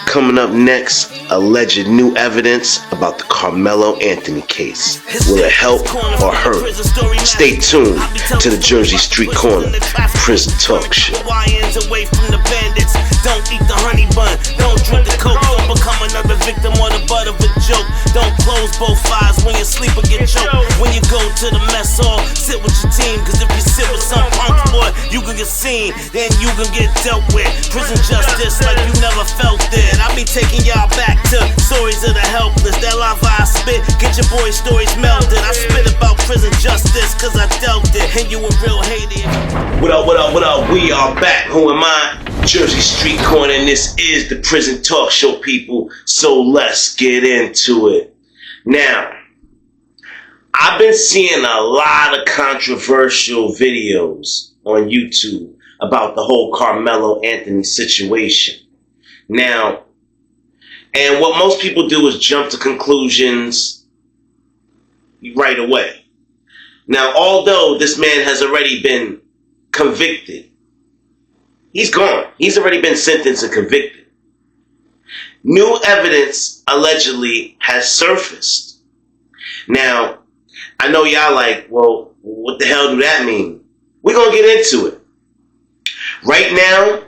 Coming up next, alleged new evidence about the Karmelo Anthony case. Will it help or hurt? Stay tuned to the Jersey Street Corner Prison Talk Show. Don't eat the honey bun, don't drink the coke, don't become another victim or the butt of a joke. Don't close both eyes when you sleep or get choked. When you go to the mess hall, sit with your team, cause if you sit with some punk boy, you can get seen, then you can get dealt with. Prison justice like you never felt it. I be taking y'all back to stories of the helpless. That lava I spit, get your boy stories melted. I spit about prison justice cause I dealt it, and you a real hater. What up, what up, what up? We are back. Who am I? Jersey Street Corner, and this is the Prison Talk Show, people. So let's get into it. Now, I've been seeing a lot of controversial videos on YouTube about the whole Karmelo Anthony situation. Now, and what most people do is jump to conclusions right away. Now, although this man has already been convicted, he's gone. He's already been sentenced and convicted. New evidence allegedly has surfaced. Now, I know y'all like, well, what the hell do that mean? We're going to get into it. Right now,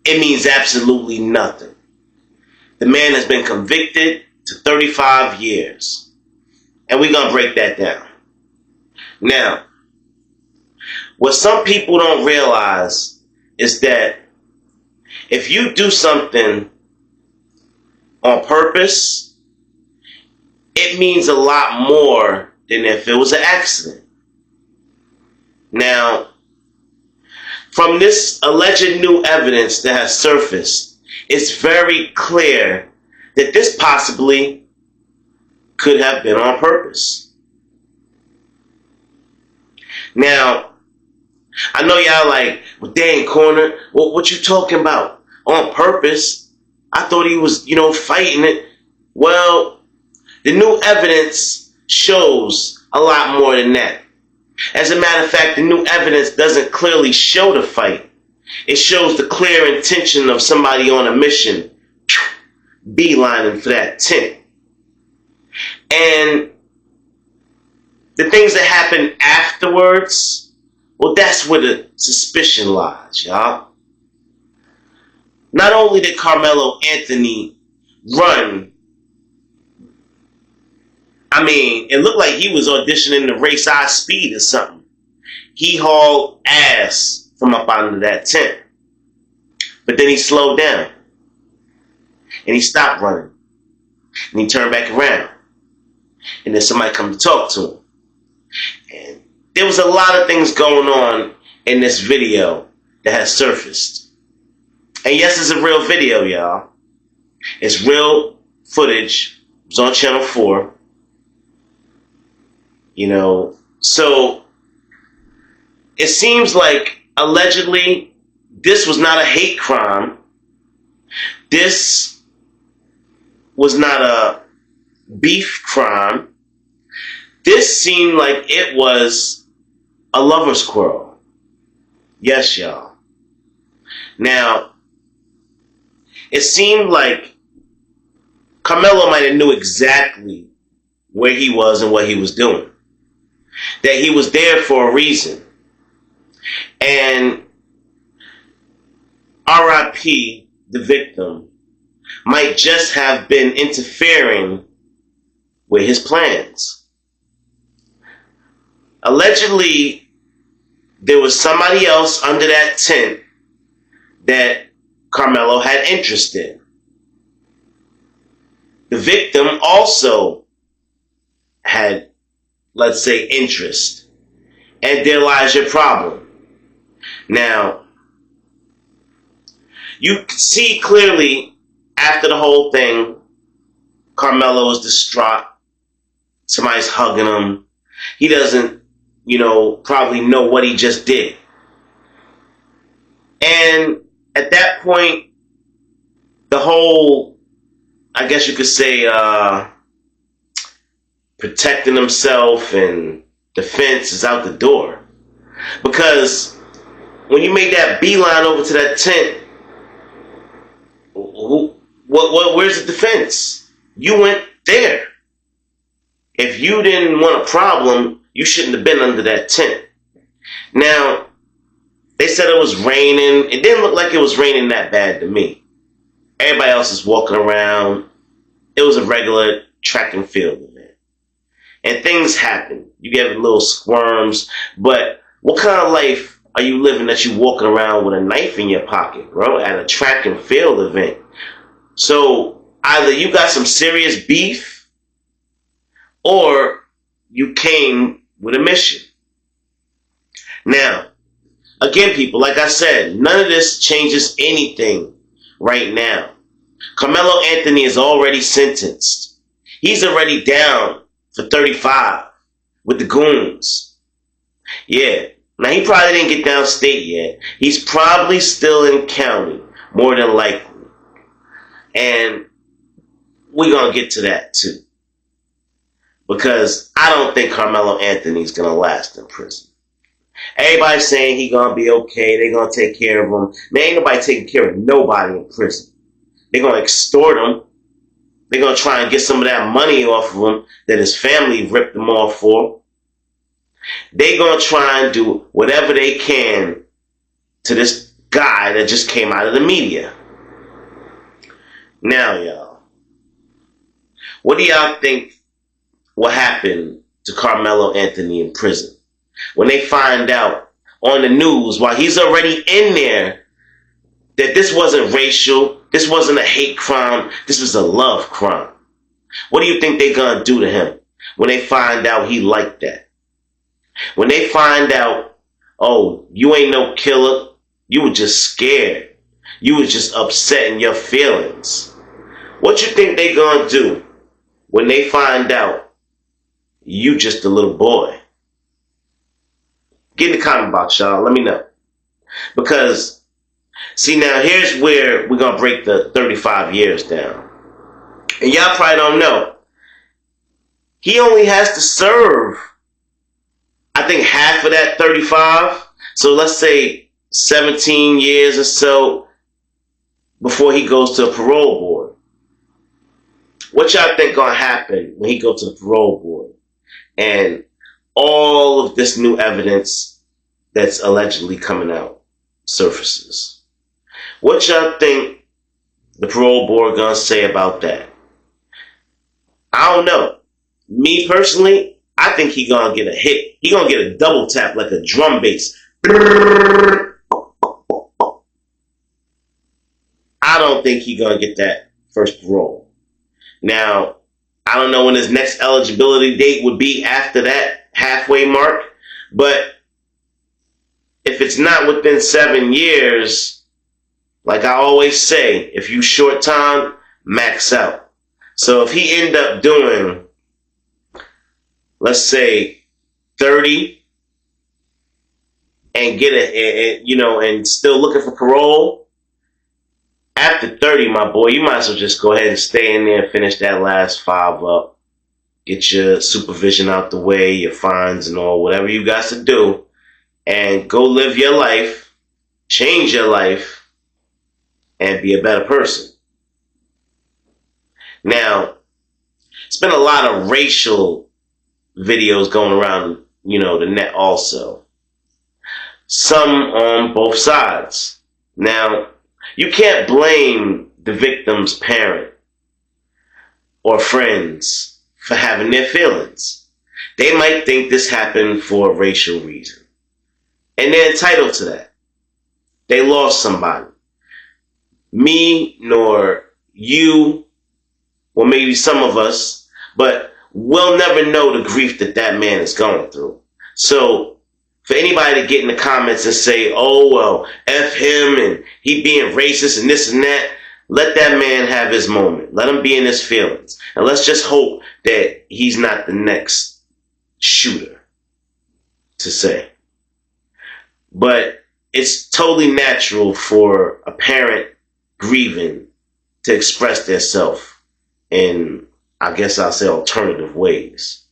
it means absolutely nothing. The man has been convicted to 35 years. And we're going to break that down. Now, what some people don't realize is that if you do something on purpose, it means a lot more than if it was an accident. Now, from this alleged new evidence that has surfaced, it's very clear that this possibly could have been on purpose. Now, I know y'all like, well, dang, Corner, what you talking about? On purpose? I thought he was, fighting it. Well, the new evidence shows a lot more than that. As a matter of fact, the new evidence doesn't clearly show the fight. It shows the clear intention of somebody on a mission, beelining for that tent. And the things that happen afterwards, well, that's where the suspicion lies, y'all. Not only did Karmelo Anthony run, I mean, it looked like he was auditioning to race I Speed or something. He hauled ass from up under that tent. But then he slowed down. And he stopped running. And he turned back around. And then somebody come to talk to him. And there was a lot of things going on in this video that has surfaced. And yes, it's a real video, y'all. It's real footage. It was on Channel 4. So it seems like allegedly this was not a hate crime. This was not a beef crime. This seemed like it was a lover's quarrel. Yes, y'all. Now, it seemed like Karmelo might have knew exactly where he was and what he was doing. That he was there for a reason. And R.I.P., the victim, might just have been interfering with his plans. Allegedly, there was somebody else under that tent that Karmelo had interest in. The victim also had, let's say, interest. And there lies your problem. Now, you can see clearly after the whole thing, Karmelo is distraught. Somebody's hugging him. He doesn't, probably know what he just did. And at that point, the whole, I guess you could say, protecting himself and defense is out the door. Because when you made that beeline over to that tent, Where's the defense? You went there. If you didn't want a problem, you shouldn't have been under that tent. Now, they said it was raining. It didn't look like it was raining that bad to me. Everybody else is walking around. It was a regular track and field event. And things happen. You get little squirms. But what kind of life are you living that you walking around with a knife in your pocket, bro, at a track and field event? So either you got some serious beef or you came with a mission. Now, again, people, like I said, none of this changes anything right now. Karmelo Anthony is already sentenced. He's already down for 35 with the goons. Yeah. Now, he probably didn't get downstate yet. He's probably still in county, more than likely. And we're going to get to that, too. Because I don't think Karmelo Anthony's going to last in prison. Everybody's saying he's going to be okay. They're going to take care of him. Man, ain't nobody taking care of nobody in prison. They're going to extort him. They're going to try and get some of that money off of him that his family ripped him off for. They're going to try and do whatever they can to this guy that just came out of the media. Now, y'all, what do y'all think will happen to Karmelo Anthony in prison when they find out on the news while he's already in there that this wasn't racial, this wasn't a hate crime, this was a love crime? What do you think they're going to do to him when they find out he liked that? When they find out, oh, you ain't no killer, you were just scared, you was just upset in your feelings. What you think they going to do when they find out you just a little boy? Get in the comment box, y'all. Let me know. Because, see, now here's where we're going to break the 35 years down. And y'all probably don't know. He only has to serve, I think, half of that 35. So let's say 17 years or so before he goes to a parole board. What y'all think going to happen when he goes to the parole board and all of this new evidence that's allegedly coming out surfaces? What y'all think the parole board going to say about that? I don't know. Me personally, I think he going to get a hit. He going to get a double tap like a drum bass. I don't think he going to get that first parole. Now, I don't know when his next eligibility date would be after that halfway mark, but if it's not within 7 years, like I always say, if you short time, max out. So if he end up doing, let's say, 30 and get and still looking for parole, after 30, my boy, you might as well just go ahead and stay in there and finish that last 5 up. Get your supervision out the way, your fines and all, whatever you got to do, and go live your life, change your life, and be a better person. Now, it's been a lot of racial videos going around, the net also. Some on both sides. Now, you can't blame the victim's parent or friends for having their feelings. They might think this happened for a racial reason. And they're entitled to that. They lost somebody. Me, nor you, or maybe some of us, but we'll never know the grief that that man is going through. So, for anybody to get in the comments and say, oh, well, F him and he being racist and this and that, let that man have his moment. Let him be in his feelings. And let's just hope that he's not the next shooter, to say. But it's totally natural for a parent grieving to express themselves in, I guess I'll say, alternative ways.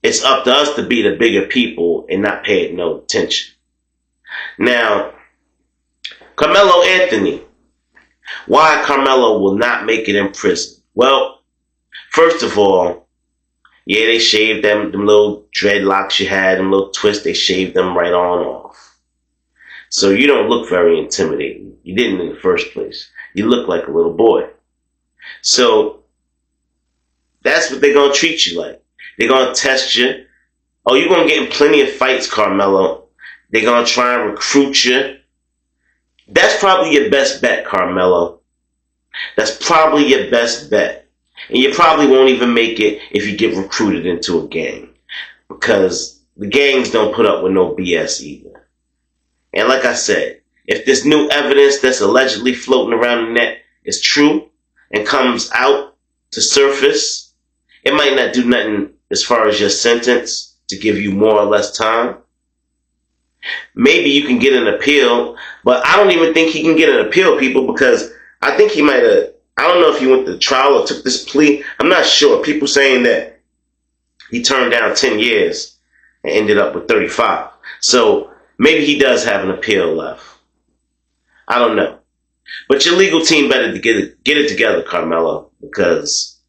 It's up to us to be the bigger people and not pay it no attention. Now, Karmelo Anthony, Why Karmelo will not make it in prison? Well, first of all, yeah, they shaved them little dreadlocks you had, them little twists, they shaved them right on off. So you don't look very intimidating. You didn't in the first place. You look like a little boy. So that's what they're going to treat you like. They're going to test you. Oh, you're going to get in plenty of fights, Karmelo. They're going to try and recruit you. That's probably your best bet, Karmelo. That's probably your best bet. And you probably won't even make it if you get recruited into a gang. Because the gangs don't put up with no BS either. And like I said, if this new evidence that's allegedly floating around the net is true and comes out to surface, it might not do nothing as far as your sentence to give you more or less time. Maybe you can get an appeal, but I don't even think he can get an appeal, people, because I think he might have, I don't know if he went to trial or took this plea. I'm not sure. People saying that he turned down 10 years and ended up with 35. So maybe he does have an appeal left. I don't know. But your legal team better to get it together, Karmelo, because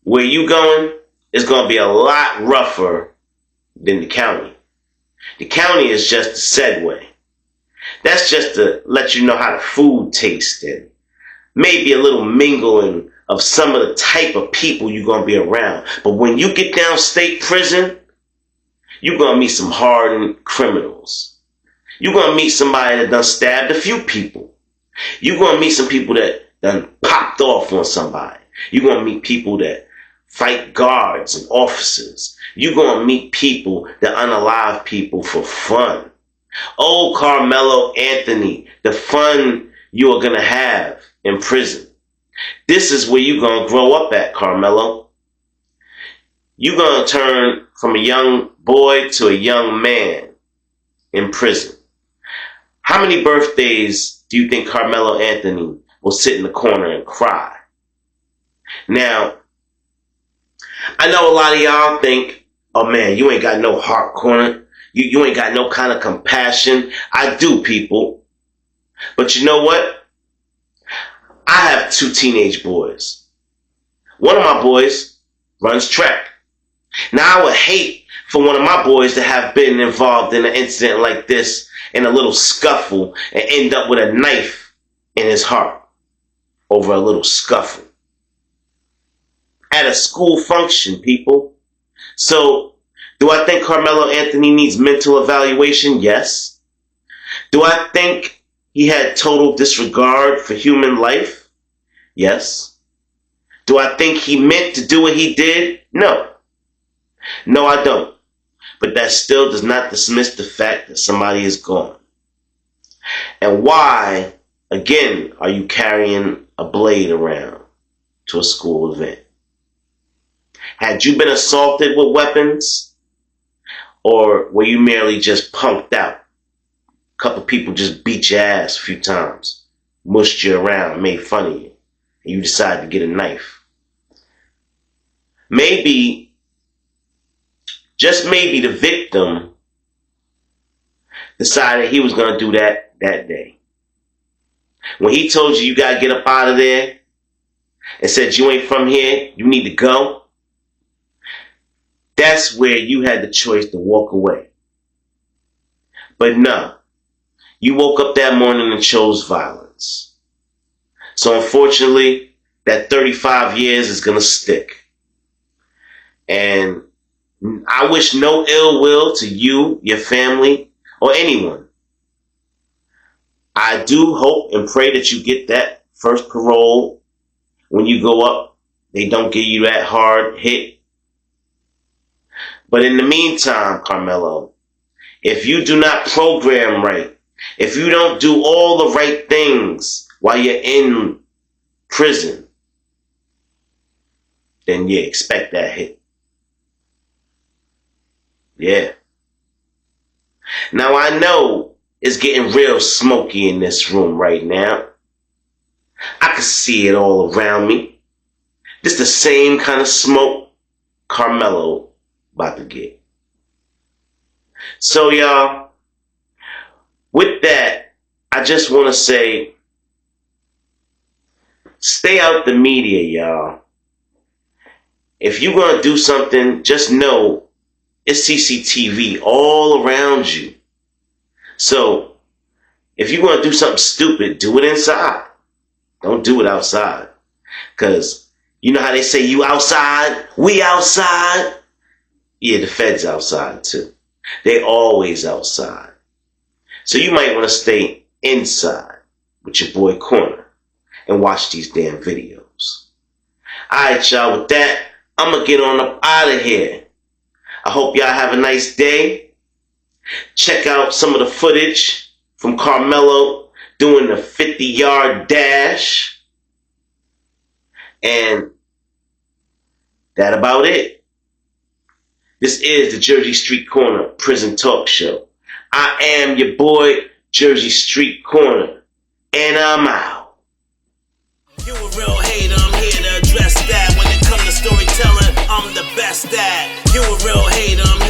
where you going is going to be a lot rougher than the county. The county is just a segue. That's just to let you know how the food tastes and maybe a little mingling of some of the type of people you're going to be around. But when you get down state prison, you're going to meet some hardened criminals. You're going to meet somebody that done stabbed a few people. You're going to meet some people that done popped off on somebody. You're going to meet people that fight guards and officers. You're going to meet people that unalive people for fun. Oh, Karmelo Anthony, the fun you are going to have in prison. This is where you're going to grow up at, Karmelo. You're going to turn from a young boy to a young man in prison. How many birthdays do you think Karmelo Anthony will sit in the corner and cry? Now, I know a lot of y'all think, oh man, you ain't got no heart corner. You ain't got no kind of compassion. I do, people. But you know what? I have 2 teenage boys. One of my boys runs track. Now, I would hate for one of my boys to have been involved in an incident like this, in a little scuffle, and end up with a knife in his heart over a little scuffle. At a school function, people. So, do I think Karmelo Anthony needs mental evaluation? Yes. Do I think he had total disregard for human life? Yes. Do I think he meant to do what he did? No. No, I don't. But that still does not dismiss the fact that somebody is gone. And why, again, are you carrying a blade around to a school event? Had you been assaulted with weapons? Or were you merely just punked out? A couple people just beat your ass a few times, mushed you around, made fun of you, and you decided to get a knife. Maybe, just maybe, the victim decided he was going to do that day. When he told you got to get up out of there and said you ain't from here, you need to go, that's where you had the choice to walk away. But no, you woke up that morning and chose violence. So unfortunately, that 35 years is going to stick. And I wish no ill will to you, your family, or anyone. I do hope and pray that you get that first parole. When you go up, they don't give you that hard hit. But in the meantime, Karmelo, if you do not program right, if you don't do all the right things while you're in prison, then yeah, expect that hit. Yeah. Now I know it's getting real smoky in this room right now. I can see it all around me. This the same kind of smoke Karmelo about to get. So y'all, with that, I just want to say Stay out the media, y'all. If you're going to do something, just know it's CCTV all around you. So, if you're going to do something stupid, do it inside. Don't do it outside. Because you know how they say you outside, we outside? Yeah, the feds outside too. They always outside. So you might want to stay inside with your boy Corner and watch these damn videos. Alright, y'all, with that, I'm going to get on up out of here. I hope y'all have a nice day. Check out some of the footage from Karmelo doing the 50-yard dash. And that about it. This is the Jersey Street Corner Prison Talk Show. I am your boy, Jersey Street Corner, and I'm out. You a real hater, I'm here to address that. When it comes to storytelling, I'm the best at. You a real hater, I'm